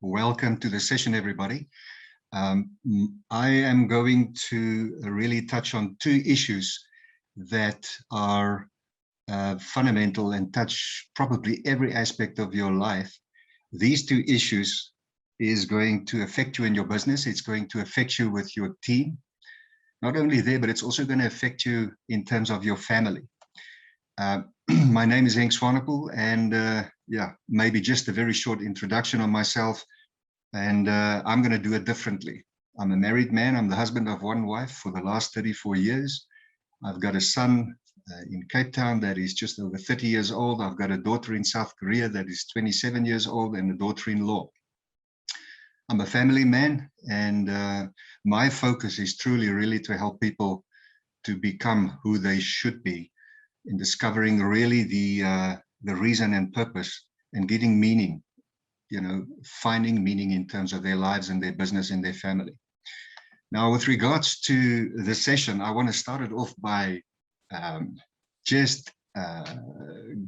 Welcome to the session, everybody. I am going to really touch on two issues that are fundamental and touch probably every aspect of your life. These two issues is going to affect you in your business. It's going to affect you with your team. Not only there, but it's also going to affect you in terms of your family. My name is Henk Swanepoel, and maybe just a very short introduction on myself. And I'm going to do it differently. I'm a married man. I'm the husband of one wife for the last 34 years. I've got a son in Cape Town that is just over 30 years old. I've got a daughter in South Korea that is 27 years old and a daughter-in-law. I'm a family man, and my focus is truly really to help people to become who they should be, in discovering really the reason and purpose and getting meaning, finding meaning in terms of their lives and their business and their family. Now, with regards to the session, I want to start it off by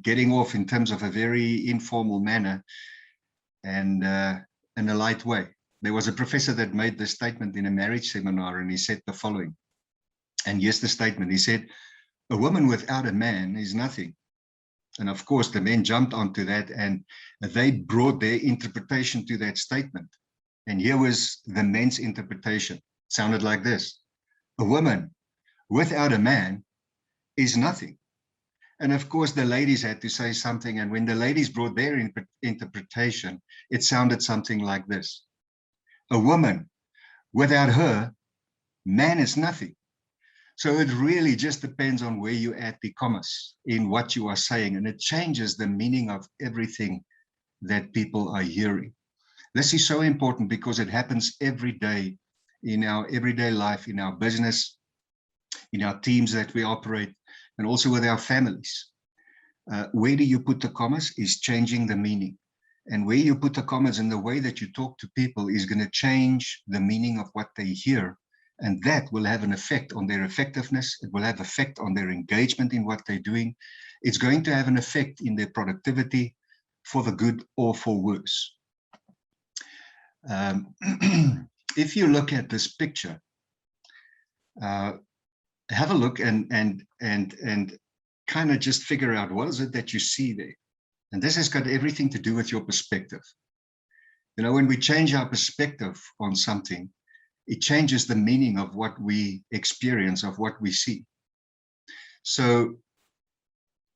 getting off in terms of a very informal manner and in a light way. There was a professor that made this statement in a marriage seminar, and he said the following. And yes, the statement, he said, "A woman without a man is nothing." And of course, the men jumped onto that and they brought their interpretation to that statement. And here was the men's interpretation. It sounded like this: "A woman without a man is nothing." And of course, the ladies had to say something. And when the ladies brought their interpretation, it sounded something like this: "A woman without her man is nothing." So it really just depends on where you add the commas in what you are saying, and it changes the meaning of everything that people are hearing. This is so important because it happens every day in our everyday life, in our business, in our teams that we operate, and also with our families. Where do you put the commas is changing the meaning. And where you put the commas in the way that you talk to people is going to change the meaning of what they hear. And that will have an effect on their effectiveness. It will have effect on their engagement in what they're doing. It's going to have an effect in their productivity, for the good or for worse. If you look at this picture, have a look and kind of just figure out what is it that you see there. And this has got everything to do with your perspective. When we change our perspective on something, it changes the meaning of what we experience, of what we see. So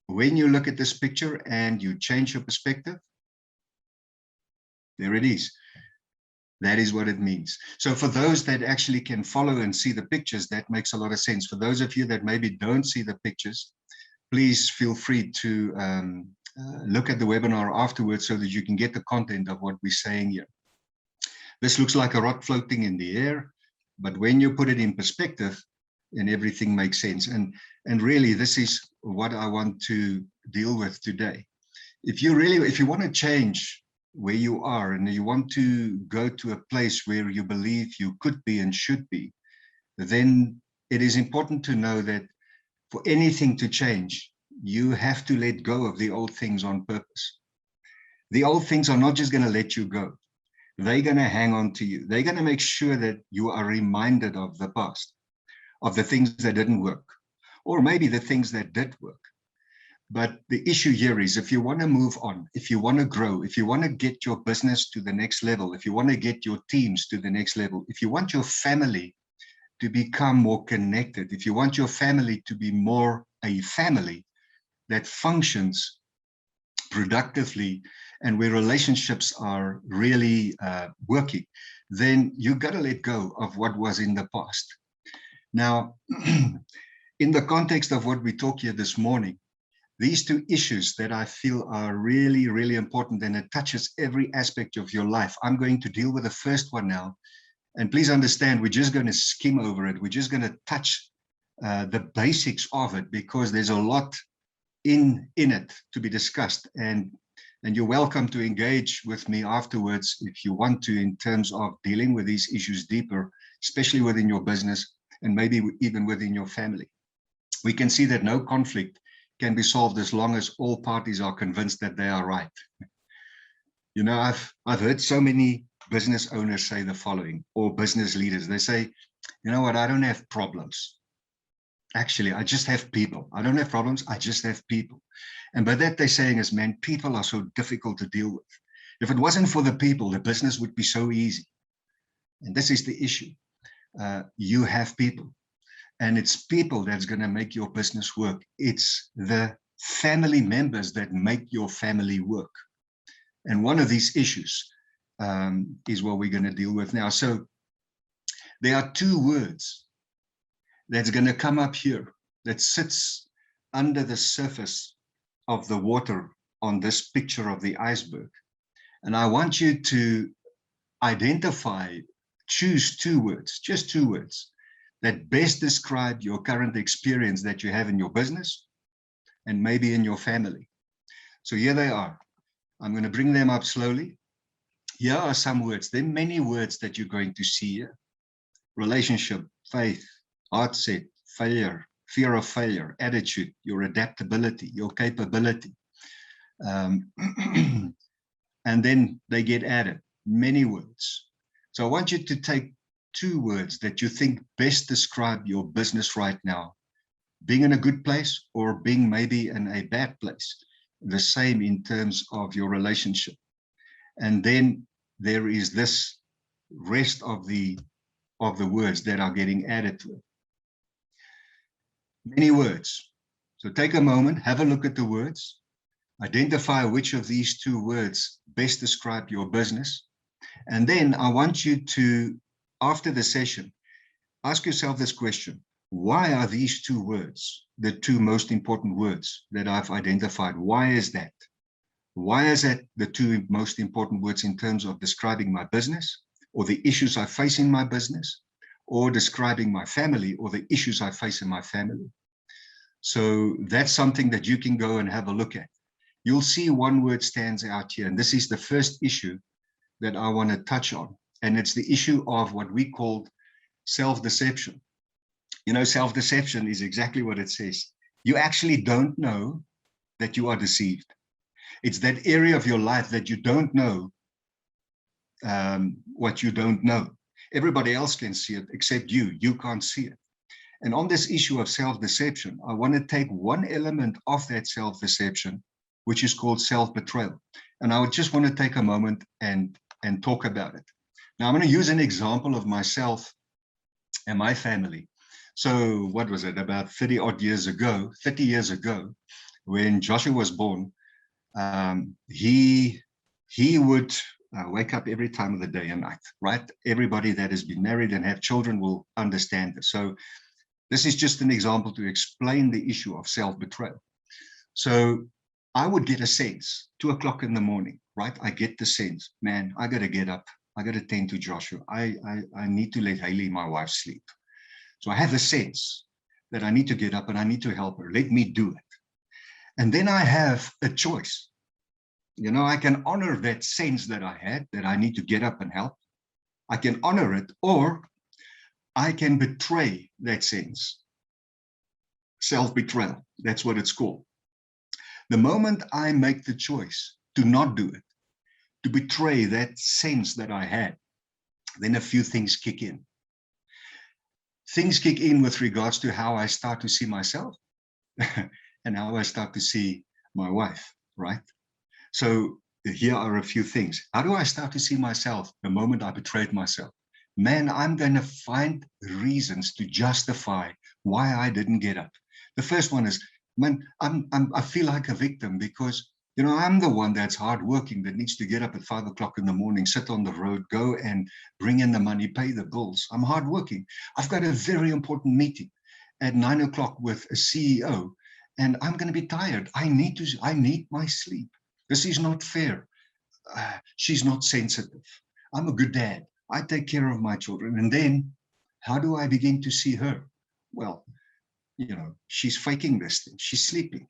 when you look at this picture and you change your perspective, there it is. That is what it means. So for those that actually can follow and see the pictures, that makes a lot of sense. For those of you that maybe don't see the pictures, please feel free to look at the webinar afterwards so that you can get the content of what we're saying here. This looks like a rock floating in the air, but when you put it in perspective, then everything makes sense. And really, this is what I want to deal with today. If you want to change where you are and you want to go to a place where you believe you could be and should be, then it is important to know that for anything to change, you have to let go of the old things on purpose. The old things are not just going to let you go. They're going to hang on to you. They're going to make sure that you are reminded of the past, of the things that didn't work, or maybe the things that did work. But the issue here is, if you want to move on, if you want to grow, if you want to get your business to the next level, if you want to get your teams to the next level, if you want your family to become more connected, if you want your family to be more a family that functions productively and where relationships are really working, then you got to let go of what was in the past. Now, in the context of what we talk here this morning, these two issues that I feel are really, really important, and it touches every aspect of your life. I'm going to deal with the first one now. And please understand, we're just going to skim over it. We're just going to touch the basics of it, because there's a lot in it to be discussed. And you're welcome to engage with me afterwards if you want to, in terms of dealing with these issues deeper, especially within your business and maybe even within your family. We can see that no conflict can be solved as long as all parties are convinced that they are right. I've heard so many business owners say the following, or business leaders. They say, you know what, I don't have problems. Actually, I just have people. I don't have problems, I just have people. And by that they're saying is, man, people are so difficult to deal with. If it wasn't for the people, the business would be so easy. And this is the issue. You have people. And it's people that's going to make your business work. It's the family members that make your family work. And one of these issues is what we're going to deal with now. So there are two words that's going to come up here that sits under the surface of the water on this picture of the iceberg. And I want you to identify, choose two words, just two words, that best describe your current experience that you have in your business and maybe in your family. So here they are. I'm going to bring them up slowly. Here are some words. There are many words that you're going to see here. Relationship, faith, heartset, failure, fear of failure, attitude, your adaptability, your capability. And then they get added, many words. So I want you to take two words that you think best describe your business right now, being in a good place or being maybe in a bad place, the same in terms of your relationship. And then there is this rest of the words that are getting added to it. Many words. So take a moment, have a look at the words, identify which of these two words best describe your business. And then I want you to, after the session, ask yourself this question. Why are these two words the two most important words that I've identified? Why is that? Why is that the two most important words in terms of describing my business or the issues I face in my business, or describing my family or the issues I face in my family? So that's something that you can go and have a look at. You'll see one word stands out here, and this is the first issue that I want to touch on. And it's the issue of what we call self-deception. You know, self-deception is exactly what it says. You actually don't know that you are deceived. It's that area of your life that you don't know what you don't know. Everybody else can see it except you. You can't see it. And on this issue of self-deception, I want to take one element of that self-deception, which is called self-betrayal. And I would just want to take a moment and talk about it. Now, I'm going to use an example of myself and my family. So what was it, about 30 years ago, when Joshua was born, he would wake up every time of the day and night, right? Everybody that has been married and have children will understand this. So this is just an example to explain the issue of self-betrayal. So I would get a sense, 2 o'clock in the morning, right? I get the sense, man, I got to get up. I got to tend to Joshua. I need to let Haley, my wife, sleep. So I have a sense that I need to get up and I need to help her. Let me do it. And then I have a choice. You know, I can honor that sense that I had, that I need to get up and help. I can honor it, or I can betray that sense. Self-betrayal, that's what it's called. The moment I make the choice to not do it, to betray that sense that I had, then a few things kick in. Things kick in with regards to how I start to see myself and how I start to see my wife, right? So here are a few things. How do I start to see myself the moment I betrayed myself? Man, I'm going to find reasons to justify why I didn't get up. The first one is, man, I feel like a victim because, you know, I'm the one that's hardworking, that needs to get up at 5 o'clock in the morning, sit on the road, go and bring in the money, pay the bills. I'm hardworking. I've got a very important meeting at 9 o'clock with a CEO, and I'm going to be tired. I need my sleep. This is not fair. She's not sensitive. I'm a good dad. I take care of my children. And then how do I begin to see her? Well, you know, she's faking this thing. She's sleeping.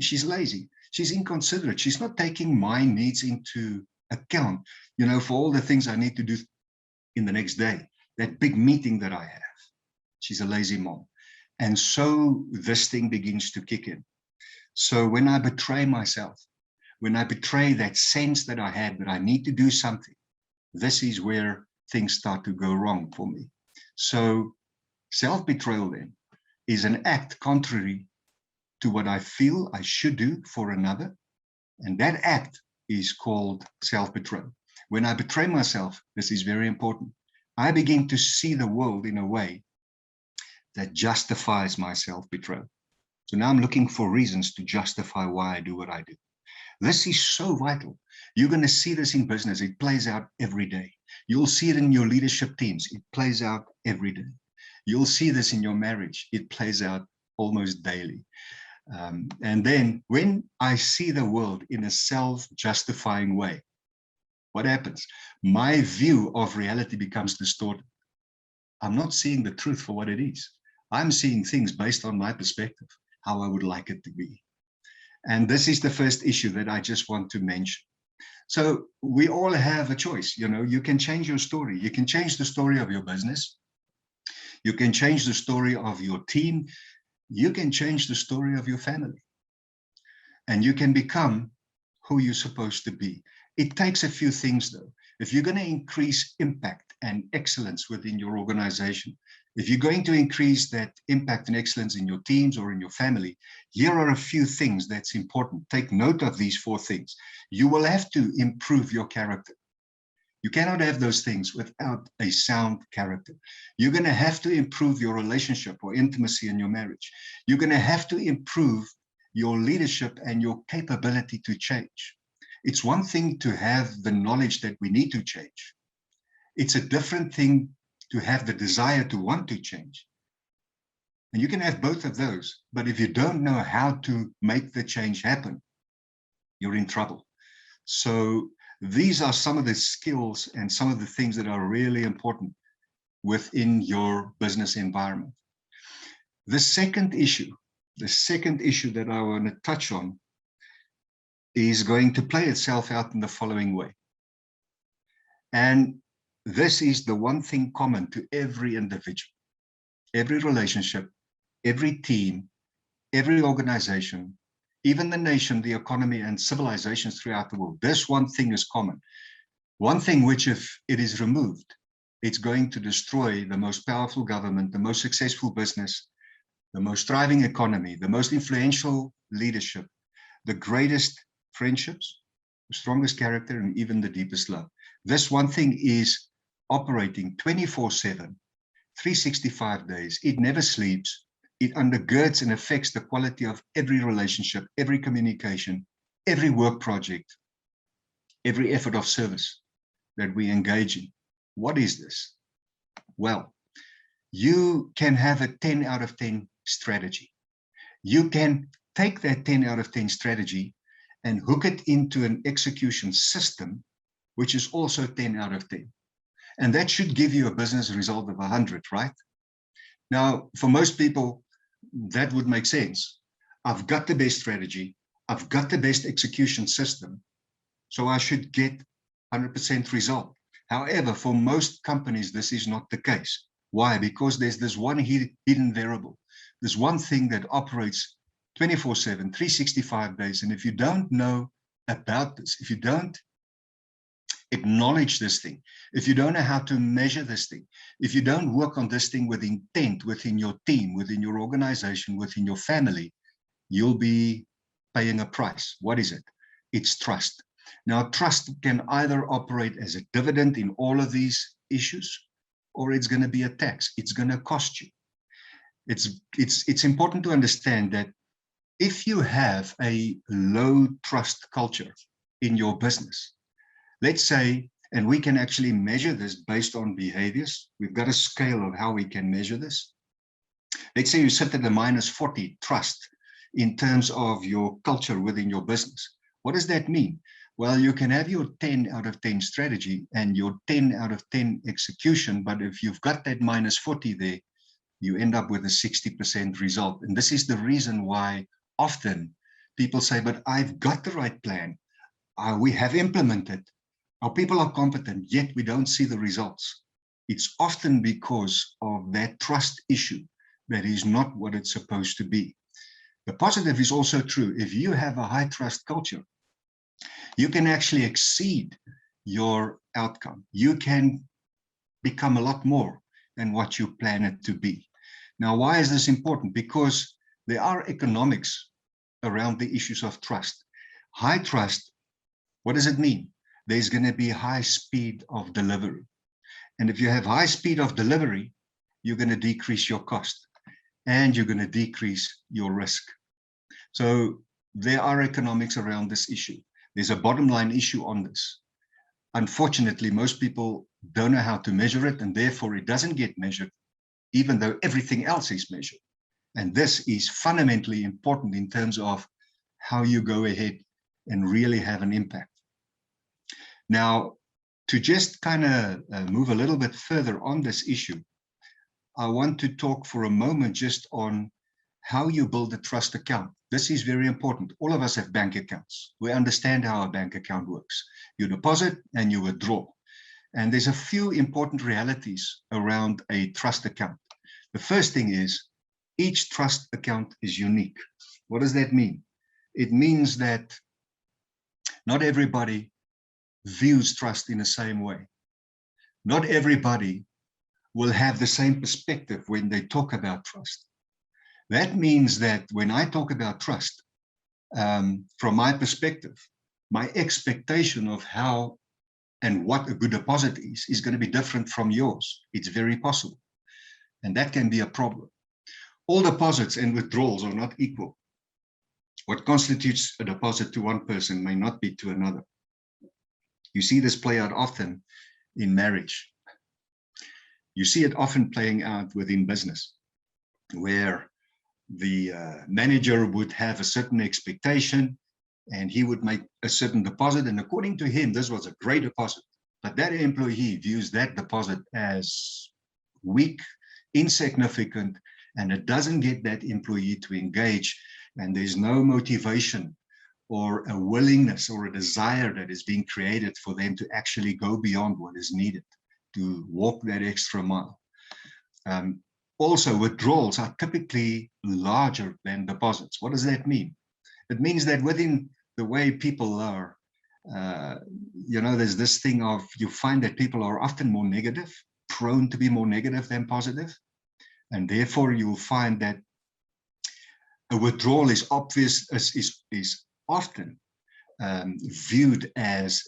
She's lazy. She's inconsiderate. She's not taking my needs into account, you know, for all the things I need to do in the next day, that big meeting that I have. She's a lazy mom. And so this thing begins to kick in. So when I betray myself, when I betray that sense that I had that I need to do something, this is where things start to go wrong for me. So self-betrayal then is an act contrary to what I feel I should do for another. And that act is called self-betrayal. When I betray myself, this is very important, I begin to see the world in a way that justifies my self-betrayal. So now I'm looking for reasons to justify why I do what I do. This is so vital. You're going to see this in business. It plays out every day. You'll see it in your leadership teams. It plays out every day. You'll see this in your marriage. It plays out almost daily. And then when I see the world in a self-justifying way, what happens? My view of reality becomes distorted. I'm not seeing the truth for what it is. I'm seeing things based on my perspective, how I would like it to be. And this is the first issue that I just want to mention. So we all have a choice. You know, you can change your story. You can change the story of your business. You can change the story of your team. You can change the story of your family. And you can become who you're supposed to be. It takes a few things, though. If you're going to increase impact and excellence within your organization, if you're going to increase that impact and excellence in your teams or in your family, here are a few things that's important. Take note of these 4 things. You will have to improve your character. You cannot have those things without a sound character. You're going to have to improve your relationship or intimacy in your marriage. You're going to have to improve your leadership and your capability to change. It's one thing to have the knowledge that we need to change. It's a different thing to have the desire to want to change. And you can have both of those, but if you don't know how to make the change happen, you're in trouble. So these are some of the skills and some of the things that are really important within your business environment. The second issue that I want to touch on is going to play itself out in the following way. And this is the one thing common to every individual, every relationship, every team, every organization, even the nation, the economy, and civilizations throughout the world. This one thing is common. One thing which, if it is removed, it's going to destroy the most powerful government, the most successful business, the most thriving economy, the most influential leadership, the greatest friendships, the strongest character, and even the deepest love. This one thing is operating 24/7, 365 days. It never sleeps. It undergirds and affects the quality of every relationship, every communication, every work project, every effort of service that we engage in. What is this? Well, you can have a 10 out of 10 strategy. You can take that 10 out of 10 strategy and hook it into an execution system, which is also 10 out of 10. And that should give you a business result of 100, right? Now, for most people, that would make sense. I've got the best strategy. I've got the best execution system. So I should get 100% result. However, for most companies, this is not the case. Why? Because there's this one hidden variable. There's one thing that operates 24/7, 365 days. And if you don't know about this, if you don't acknowledge this thing, if you don't know how to measure this thing, if you don't work on this thing with intent within your team, within your organization, within your family, you'll be paying a price. What is it? It's trust. Now, trust can either operate as a dividend in all of these issues, or it's going to be a tax. It's going to cost you. It's important to understand that if you have a low trust culture in your business, let's say, and we can actually measure this based on behaviors. We've got a scale of how we can measure this. Let's say you sit at the -40 trust in terms of your culture within your business. What does that mean? Well, you can have your 10 out of 10 strategy and your 10 out of 10 execution, but if you've got that -40 there, you end up with a 60% result. And this is the reason why often people say, but I've got the right plan. We have implemented. Our people are competent, yet we don't see the results. It's often because of that trust issue that is not what it's supposed to be. The positive is also true. If you have a high trust culture, you can actually exceed your outcome. You can become a lot more than what you plan it to be. Now, why is this important? Because there are economics around the issues of trust. High trust, what does it mean? There's going to be high speed of delivery. And if you have high speed of delivery, you're going to decrease your cost and you're going to decrease your risk. So there are economics around this issue. There's a bottom line issue on this. Unfortunately, most people don't know how to measure it, and therefore it doesn't get measured, even though everything else is measured. And this is fundamentally important in terms of how you go ahead and really have an impact. Now, to just kind of move a little bit further on this issue, I want to talk for a moment just on how you build a trust account. This is very important. All of us have bank accounts. We understand how a bank account works. You deposit and you withdraw. And there's a few important realities around a trust account. The first thing is each trust account is unique. What does that mean? It means that not everybody views trust in the same way. Not everybody will have the same perspective when they talk about trust. That means that when I talk about trust, from my perspective, my expectation of how and what a good deposit is going to be different from yours. It's very possible. And that can be a problem. All deposits and withdrawals are not equal. What constitutes a deposit to one person may not be to another. You see this play out often in marriage. You see it often playing out within business, where the manager would have a certain expectation and he would make a certain deposit. And according to him, this was a great deposit. But that employee views that deposit as weak, insignificant, and it doesn't get that employee to engage. And there's no motivation or a willingness or a desire that is being created for them to actually go beyond what is needed to walk that extra mile. Also, withdrawals are typically larger than deposits. What does that mean? It means that within the way people are, there's this thing of, you find that people are often more negative, prone to be more negative than positive. And therefore you'll find that a withdrawal is often viewed as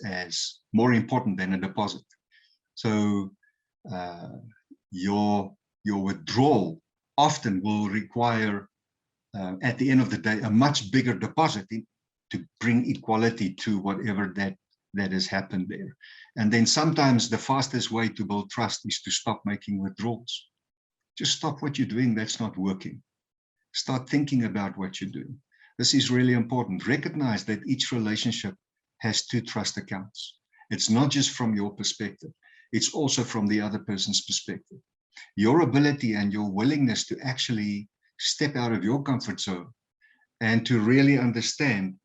more important than a deposit. So your withdrawal often will require, at the end of the day, a much bigger deposit to bring equality to whatever that has happened there. And then sometimes the fastest way to build trust is to stop making withdrawals. Just stop what you're doing that's not working. Start thinking about what you're doing. This is really important. Recognize that each relationship has two trust accounts. It's not just from your perspective. It's also from the other person's perspective. Your ability and your willingness to actually step out of your comfort zone and to really understand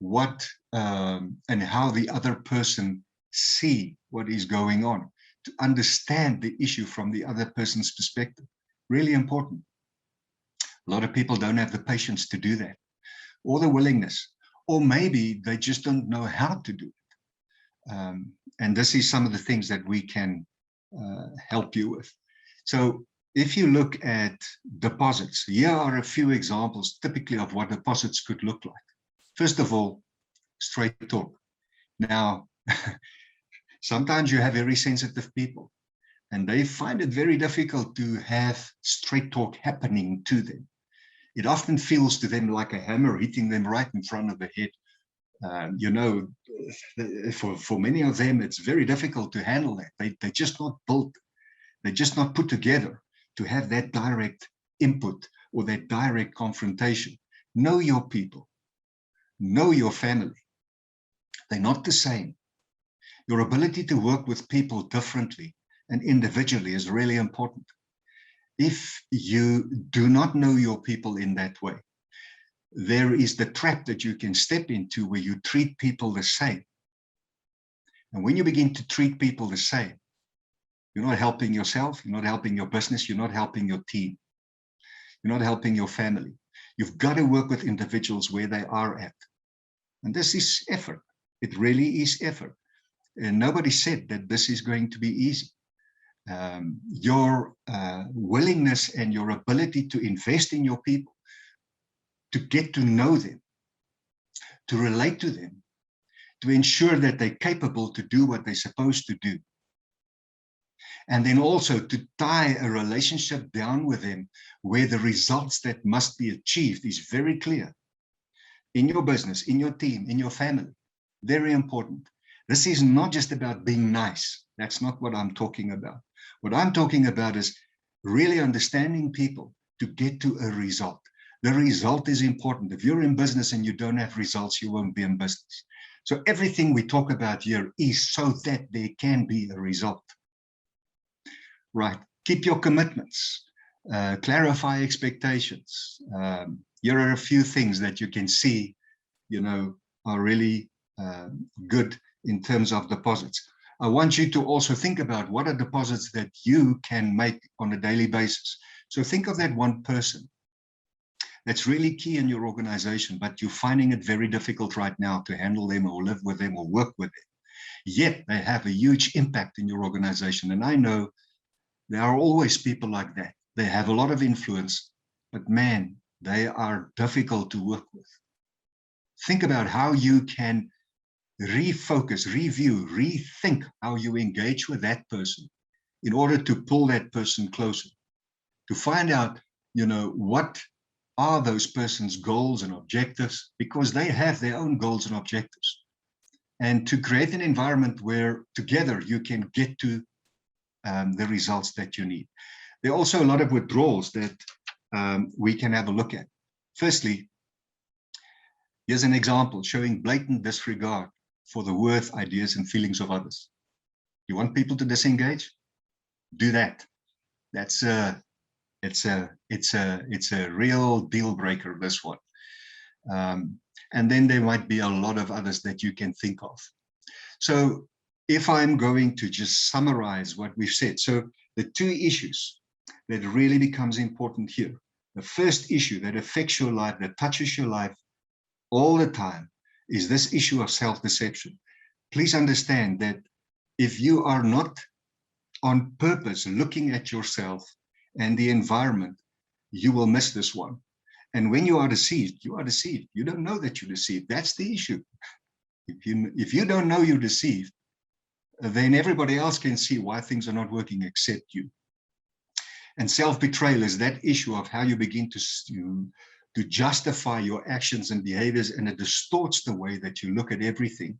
what and how the other person see what is going on, to understand the issue from the other person's perspective. Really important. A lot of people don't have the patience to do that, or the willingness, or maybe they just don't know how to do it. And this is some of the things that we can help you with. So if you look at deposits, here are a few examples typically of what deposits could look like. First of all, straight talk. Now, sometimes you have very sensitive people and they find it very difficult to have straight talk happening to them. It often feels to them like a hammer hitting them right in front of the head. For many of them, it's very difficult to handle that. They're just not built, they're just not put together to have that direct input or that direct confrontation. Know your people, know your family. They're not the same. Your ability to work with people differently and individually is really important. If you do not know your people in that way, there is the trap that you can step into where you treat people the same. And when you begin to treat people the same, you're not helping yourself, you're not helping your business, you're not helping your team, you're not helping your family. You've got to work with individuals where they are at. And this is effort. It really is effort. And nobody said that this is going to be easy. Your willingness and your ability to invest in your people, to get to know them, to relate to them, to ensure that they're capable to do what they're supposed to do. And then also to tie a relationship down with them where the results that must be achieved is very clear. In your business, in your team, in your family, very important. This is not just about being nice. That's not what I'm talking about. What I'm talking about is really understanding people to get to a result. The result is important. If you're in business and you don't have results, you won't be in business. So everything we talk about here is so that there can be a result. Right. Keep your commitments. Clarify expectations. Here are a few things that you can see, are really good in terms of deposits. I want you to also think about what are deposits that you can make on a daily basis. So think of that one person that's really key in your organization, but you're finding it very difficult right now to handle them or live with them or work with them. Yet they have a huge impact in your organization. And I know there are always people like that. They have a lot of influence, but man, they are difficult to work with. Think about how you can refocus, review, rethink how you engage with that person in order to pull that person closer, to find out, what are those person's goals and objectives, because they have their own goals and objectives, and to create an environment where together you can get to the results that you need. There are also a lot of withdrawals that we can have a look at. Firstly, here's an example showing blatant disregard for the worth, ideas, and feelings of others. You want people to disengage? Do that. It's a real deal breaker, this one. And then there might be a lot of others that you can think of. So if I'm going to just summarize what we've said, so the two issues that really becomes important here. The first issue that affects your life, that touches your life all the time, is this issue of self-deception. Please understand that if you are not on purpose looking at yourself and the environment, you will miss this one. And when you are deceived, you are deceived. You don't know that you're deceived. That's the issue. If you don't know you're deceived, then everybody else can see why things are not working except you. And self-betrayal is that issue of how you begin to justify your actions and behaviors, and it distorts the way that you look at everything.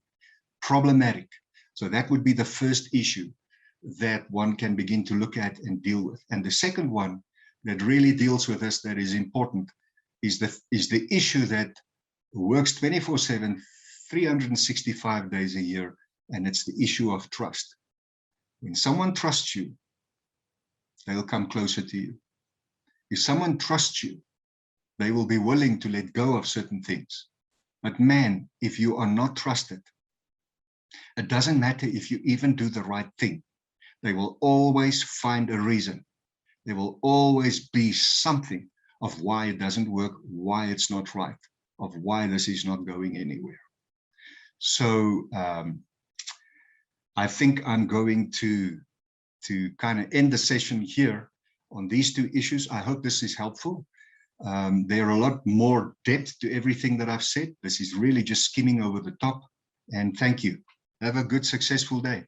Problematic. So that would be the first issue that one can begin to look at and deal with. And the second one that really deals with this, that is important, is the issue that works 24/7, 365 days a year, and it's the issue of trust. When someone trusts you, they'll come closer to you. If someone trusts you, they will be willing to let go of certain things. But man, if you are not trusted, it doesn't matter if you even do the right thing. They will always find a reason. There will always be something of why it doesn't work, why it's not right, of why this is not going anywhere. So I think I'm going to kind of end the session here on these two issues. I hope this is helpful. There are a lot more depth to everything that I've said. This is really just skimming over the top. And thank you. Have a good, successful day.